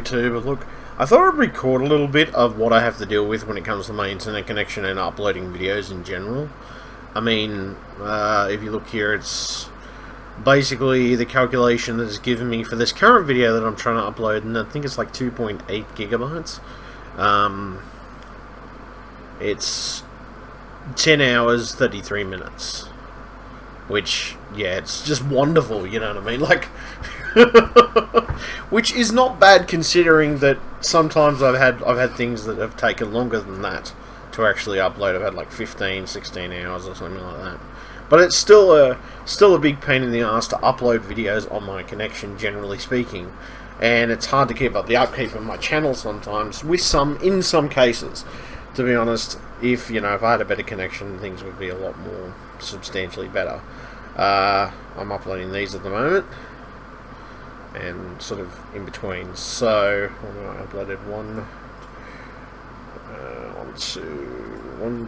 YouTube. But look, I thought I'd record a little bit of what I have to deal with when it comes to my internet connection and uploading videos in general. I mean, if you look here, it's basically the calculation that is given me for this current video that I'm trying to upload, and I think it's like 2.8 gigabytes. It's 10 hours, 33 minutes. Which, yeah, it's just wonderful, you know what I mean? Like, which is not bad considering that sometimes I've had things that have taken longer than that to actually upload. I've had like 15, 16 hours or something like that. But it's still a big pain in the ass to upload videos on my connection, generally speaking. And it's hard to keep up the upkeep of my channel sometimes, in some cases. To be honest, if I had a better connection, things would be a lot more substantially better. I'm uploading these at the moment, and sort of in between. So I uploaded one,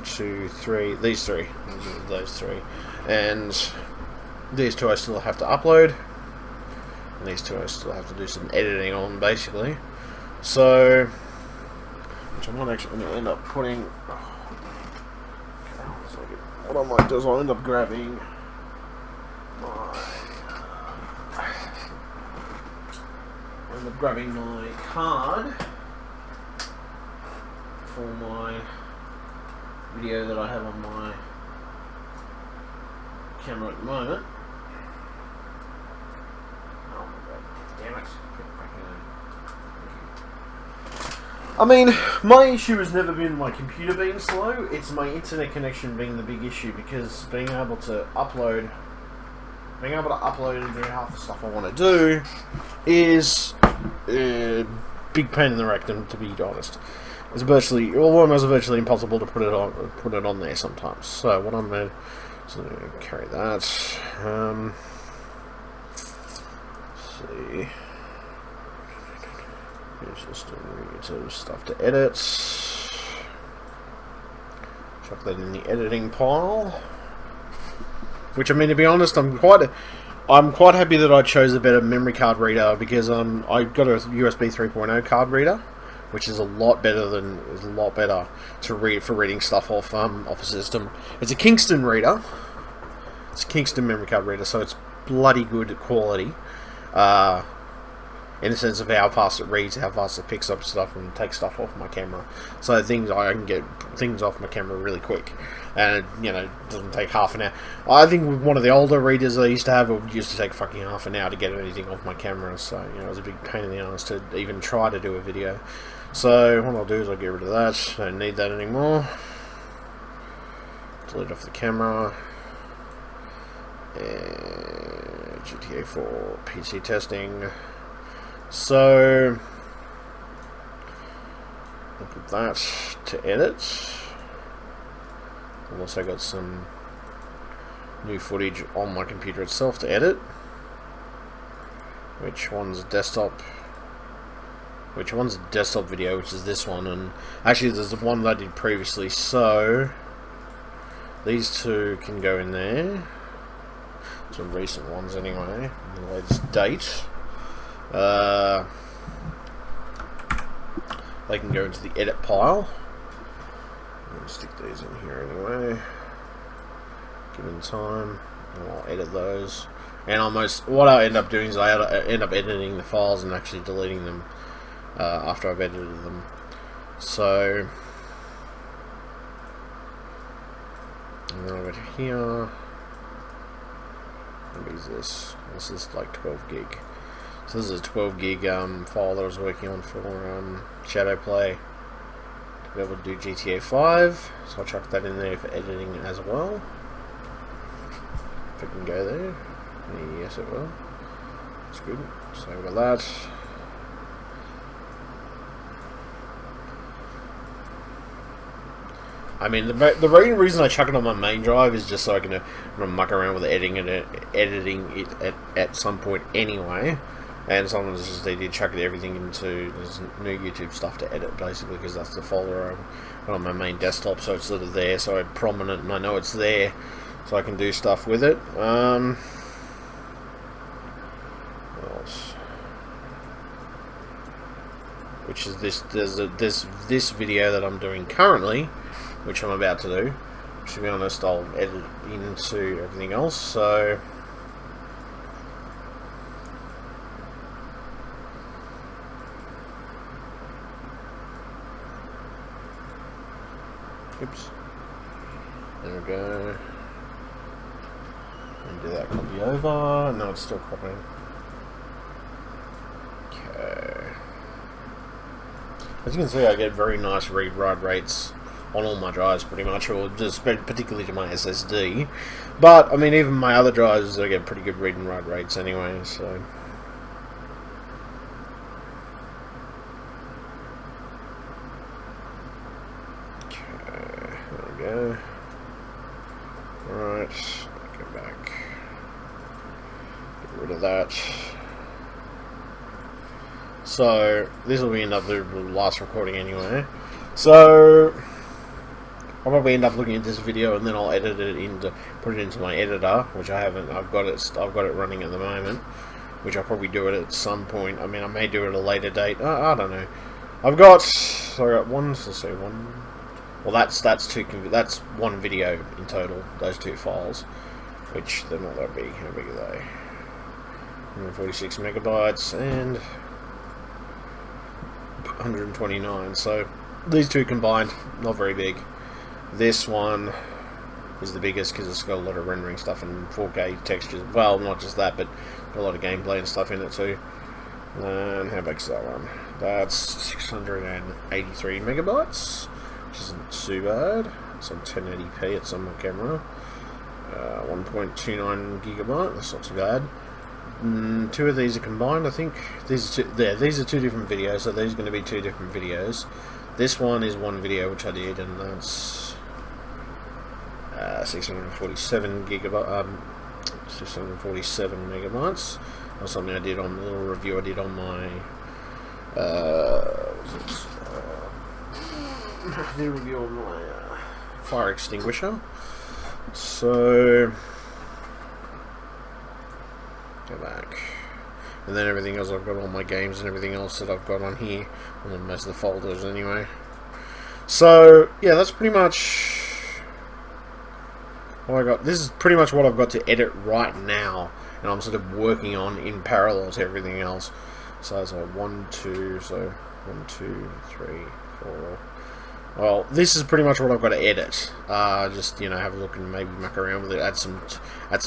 two, three. These three, those three, and these two I still have to upload, and these two I still have to do some editing on, basically. So, which I might actually end up putting. What I might do is I'll end up grabbing my card for my video that I have on my camera at the moment. Oh my god, damn it. I mean, my issue has never been my computer being slow, it's my internet connection being the big issue, because being able to upload and do half the stuff I want to do is a big pain in the rectum, to be honest. It's almost virtually impossible to put it on there sometimes. So what I'm going to carry that. Let's see. Here's just some stuff to edit. Chuck that in the editing pile. Which, I mean, to be honest, I'm quite happy that I chose a better memory card reader, because I got a USB 3.0 card reader, which is a lot better to read for reading stuff off a system. It's a Kingston reader. It's a Kingston memory card reader, so it's bloody good quality. In the sense of how fast it reads, how fast it picks up stuff and takes stuff off my camera. So I can get things off my camera really quick, and it doesn't take half an hour. I think with one of the older readers I used to have, it used to take fucking half an hour to get anything off my camera. So it was a big pain in the ass to even try to do a video. So what I'll do is I'll get rid of that. I don't need that anymore. Delete off the camera. And GTA 4 PC testing. So I'll put that to edit. I've also got some new footage on my computer itself to edit. Which one's a desktop video, which is this one, and actually there's the one that I did previously, so these two can go in there. Some recent ones anyway, the latest date. They can go into the edit pile. I'll stick these in here anyway, given time, and I'll edit those. And what I end up doing is I end up editing the files and actually deleting them after I've edited them. So, and then over to here. What is this? This is like 12 gig. So this is a 12 gig file that I was working on for Shadowplay to be able to do GTA 5. So I'll chuck that in there for editing as well. If it can go there. Yes, it will. That's good. So we've got that. I mean, the main reason I chuck it on my main drive is just so I can muck around with editing it at some point anyway. And sometimes just they did chuck everything into there's new YouTube stuff to edit, basically, because that's the folder I've got on my main desktop, so it's sort of there, so it's prominent and I know it's there, so I can do stuff with it. What else? which is this video that I'm doing currently, which I'm about to do. To be honest, I'll edit into everything else. So oops. There we go. And do that copy over. No, it's still copying. Okay. As you can see, I get very nice read-write rates on all my drives, pretty much, or just particularly to my SSD. But I mean, even my other drives, I get pretty good read and write rates anyway. So. Go. Right, go back. Get rid of that. So this will end up the last recording anyway. So I'll probably end up looking at this video and then I'll edit it put it into my editor, which I haven't. I've got it running at the moment, which I'll probably do it at some point. I mean, I may do it at a later date. I don't know. I got one. Let's say one. Well, that's one video in total. Those two files, which they're not that big. How big are they? 146 megabytes and 129. So these two combined, not very big. This one is the biggest because it's got a lot of rendering stuff and 4K textures. Well, not just that, but a lot of gameplay and stuff in it too. And how big is that one? That's 683 megabytes. Which isn't too bad. It's on 1080p, it's on my camera. 1.29 gigabyte, that's not too bad. Two of these are combined, I think. These are two different videos, so these are going to be two different videos. This one is one video which I did, and that's 647 gigabyte, 647 megabytes. That's something I did on the little review I did on my the review on my fire extinguisher. So go back, and then everything else I've got, all my games and everything else that I've got on here, and then most of the folders anyway. So yeah, that's pretty much what I got. This is pretty much what I've got to edit right now, and I'm sort of working on in parallel to everything else. So it's like 1, 2, so 1, 2, 3, 4. Well, this is pretty much what I've got to edit. Just, you know, have a look and maybe muck around with it, add some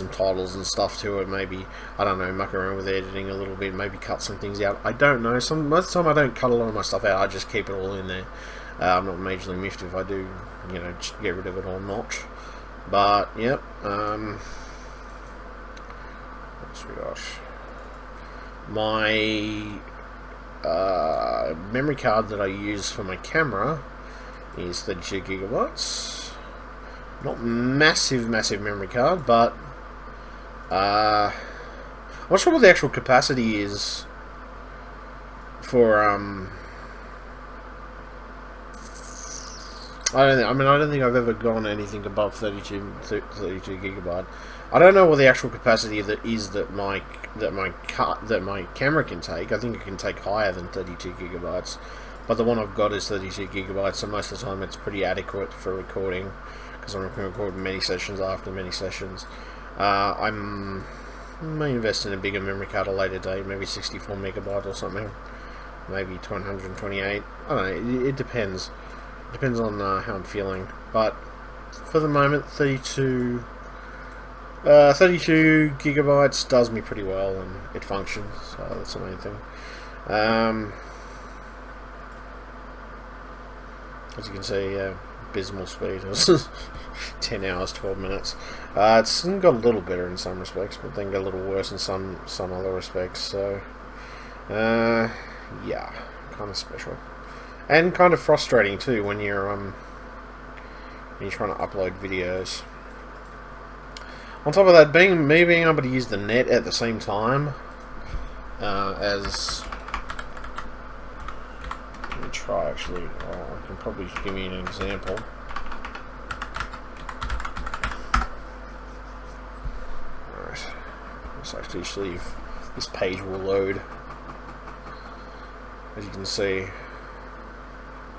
titles and stuff to it. Maybe, I don't know, muck around with editing a little bit. Maybe cut some things out. I don't know. Most of the time, I don't cut a lot of my stuff out. I just keep it all in there. I'm not majorly miffed if I do, you know, get rid of it or not. But yep. What's we got? My memory card that I use for my camera is 32 gigabytes. Not massive memory card, but I'm not sure what the actual capacity is for I don't think I've ever gone anything above 32 gigabyte. I don't know what the actual capacity that is that my camera can take. I think it can take higher than 32 gigabytes. But the one I've got is 32 gigabytes, so most of the time it's pretty adequate for recording, because I'm recording many sessions after many sessions. I may invest in a bigger memory card at a later date, maybe 64 megabyte or something, maybe 128. I don't know, it depends. It depends on how I'm feeling. But for the moment, 32 gigabytes does me pretty well, and it functions, so that's the main thing. As you can see, abysmal speed. 10 hours, 12 minutes. It's got a little better in some respects, but then got a little worse in some other respects. So, yeah, kind of special, and kind of frustrating too when you're trying to upload videos. On top of that, me being able to use the net at the same time as. Let me try actually. I can probably give you an example. Alright. Let's actually see if this page will load. as you can see,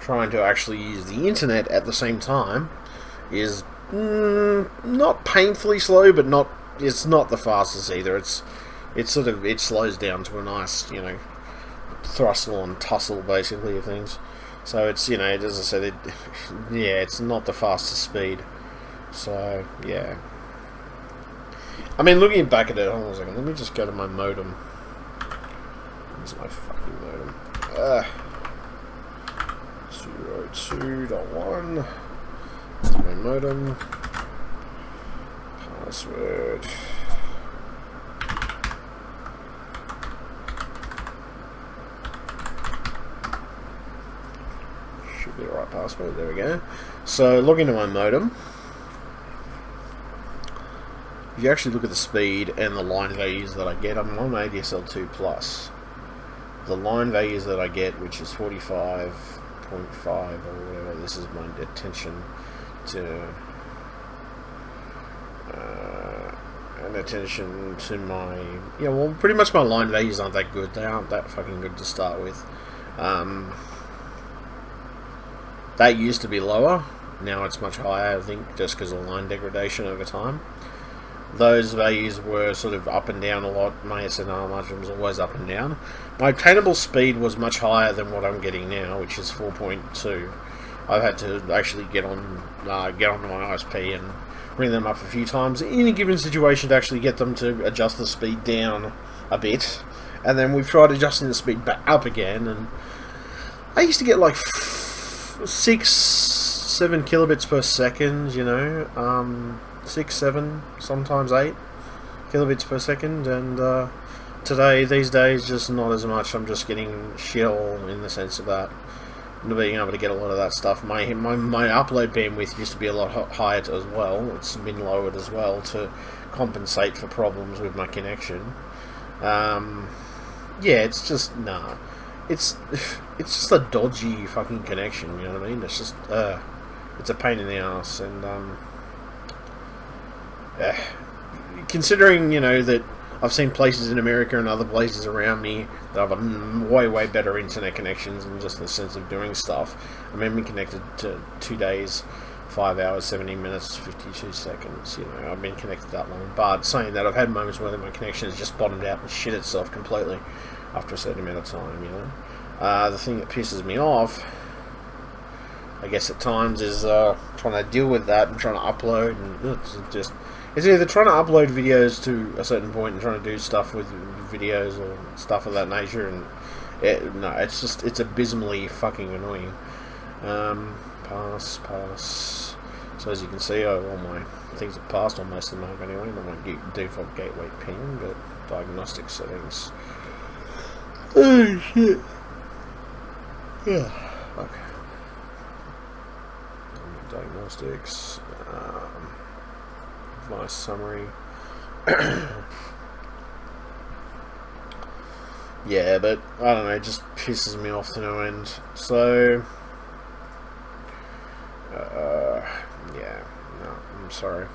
trying to actually use the internet at the same time is not painfully slow, but it's not the fastest either. It slows down to a nice, thrustle and tussle basically of things. So it's, as I said, it's not the fastest speed. So yeah, I mean, looking back at it, hold on a second. Let me just go to my modem. Where's my fucking modem? 202.1. That's my modem. Password. Should be the right password. There we go. So log into my modem. If you actually look at the speed and the line values that I get, I'm on ADSL 2 Plus. The line values that I get, which is 45.5 or whatever, this is my attention to my, pretty much my line values aren't that good. They aren't that fucking good to start with. That used to be lower, now it's much higher, I think, just because of line degradation over time. Those values were sort of up and down a lot. My SNR margin was always up and down. My obtainable speed was much higher than what I'm getting now, which is 4.2. I've had to actually get onto my ISP and bring them up a few times in a given situation to actually get them to adjust the speed down a bit. And then we've tried adjusting the speed back up again, and I used to get like 6-7 kilobits per second, 6, 7, sometimes 8 kilobits per second, and these days, just not as much. I'm just getting shill in the sense of that, being able to get a lot of that stuff. My upload bandwidth used to be a lot higher as well. It's been lowered as well to compensate for problems with my connection. It's just it's just a dodgy fucking connection. You know what I mean? It's just it's a pain in the ass, and considering, that I've seen places in America and other places around me that have way better internet connections and just the sense of doing stuff. I mean, I've been connected to 2 days, 5 hours, 17 minutes, 52 seconds. I've been connected that long. But saying that, I've had moments where my connection has just bottomed out and shit itself completely after a certain amount of time. The thing that pisses me off, I guess at times, is trying to deal with that and trying to upload, and it's either trying to upload videos to a certain point and trying to do stuff with videos or stuff of that nature, and it's abysmally fucking annoying. Pass. So as you can see, all my things have passed, or most of them have anyway. Not my default gateway ping, but diagnostic settings. Oh shit. Yeah. Okay. Diagnostics. Device summary. Yeah, but I don't know, it just pisses me off to no end. So I'm sorry.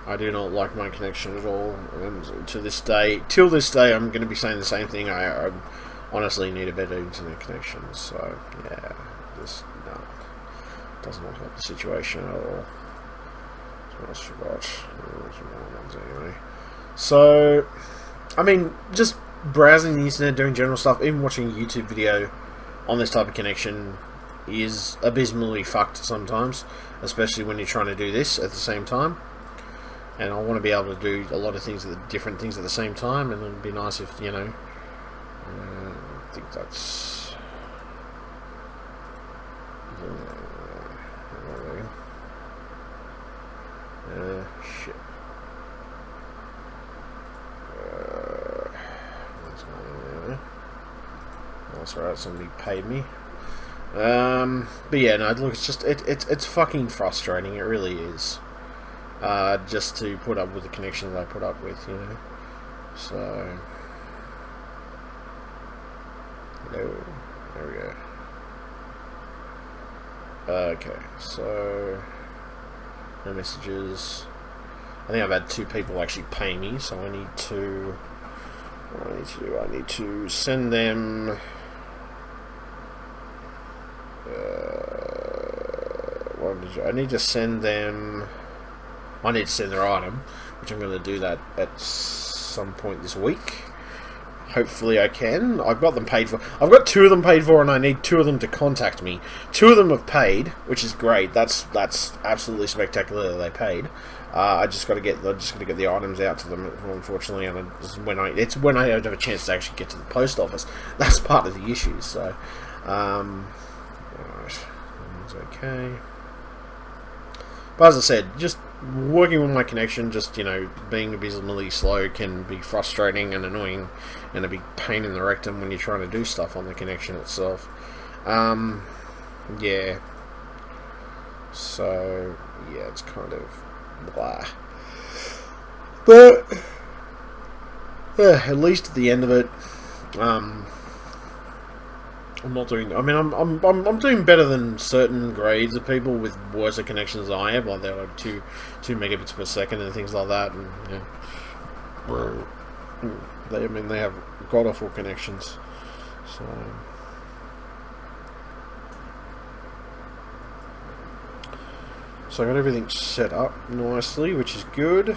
I do not like my connection at all, and till this day, I'm going to be saying the same thing. I honestly need a better internet connection. So yeah, this does not help the situation at all. What else forgot? Anyway. So, I mean, just browsing the internet, doing general stuff, even watching a YouTube video on this type of connection is abysmally fucked sometimes, especially when you're trying to do this at the same time. And I want to be able to do a lot of different things at the same time, and it'd be nice if, I think that's... shit. That's alright, somebody paid me. But yeah, no, look, it's just, it's fucking frustrating, it really is. Just to put up with the connections I put up with, So, there we go. Okay, so, no messages. I think I've had 2 people actually pay me, so I need to send them I need to send them. I need to send their item, which I'm going to do that at some point this week. Hopefully I can. I've got them paid for. I've got 2 of them paid for, and I need 2 of them to contact me. 2 of them have paid, which is great. That's absolutely spectacular that they paid. I just got to get the items out to them, unfortunately, and it's when I don't have a chance to actually get to the post office. That's part of the issue. So, right, it's okay. But as I said, just working with my connection, just, you know, being abysmally slow can be frustrating and annoying, and a big pain in the rectum when you're trying to do stuff on the connection itself. Yeah. So, yeah, it's kind of blah. But at least at the end of it, I'm not doing. I mean, I'm doing better than certain grades of people with worse connections than I have. Like they're like 2 megabits per second and things like that. And they have god awful connections. So I got everything set up nicely, which is good.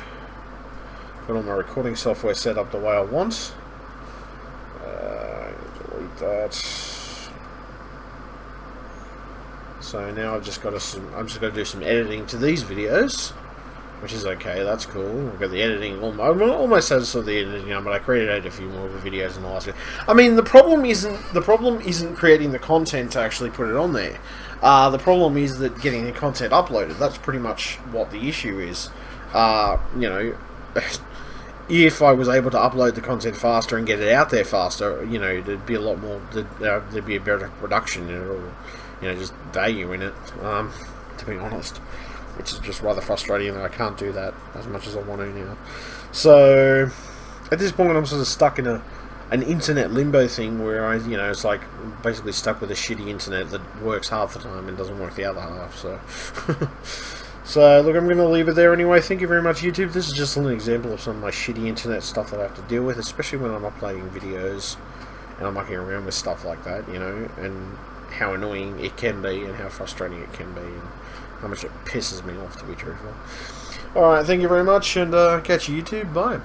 Got all my recording software set up the way I want. Delete that. So now I've just got to do some editing to these videos, which is okay. That's cool. I've got the editing almost satisfied the editing, but I created a few more videos in the last video. I mean, the problem isn't creating the content to actually put it on there. The problem is that getting the content uploaded. That's pretty much what the issue is. You know, if I was able to upload the content faster and get it out there faster, you know, there'd be a lot more. There'd be a better production in it, or, you know, just value in it. To be honest, which is just rather frustrating that I can't do that as much as I want to now. So at this point, I'm sort of stuck in an internet limbo thing where you know, it's like basically stuck with a shitty internet that works half the time and doesn't work the other half. So, so look, I'm going to leave it there anyway. Thank you very much, YouTube. This is just an example of some of my shitty internet stuff that I have to deal with, especially when I'm uploading videos and I'm mucking around with stuff like that, you know, and how annoying it can be and how frustrating it can be and how much it pisses me off, to be truthful. Alright, thank you very much, and catch you, YouTube. Bye.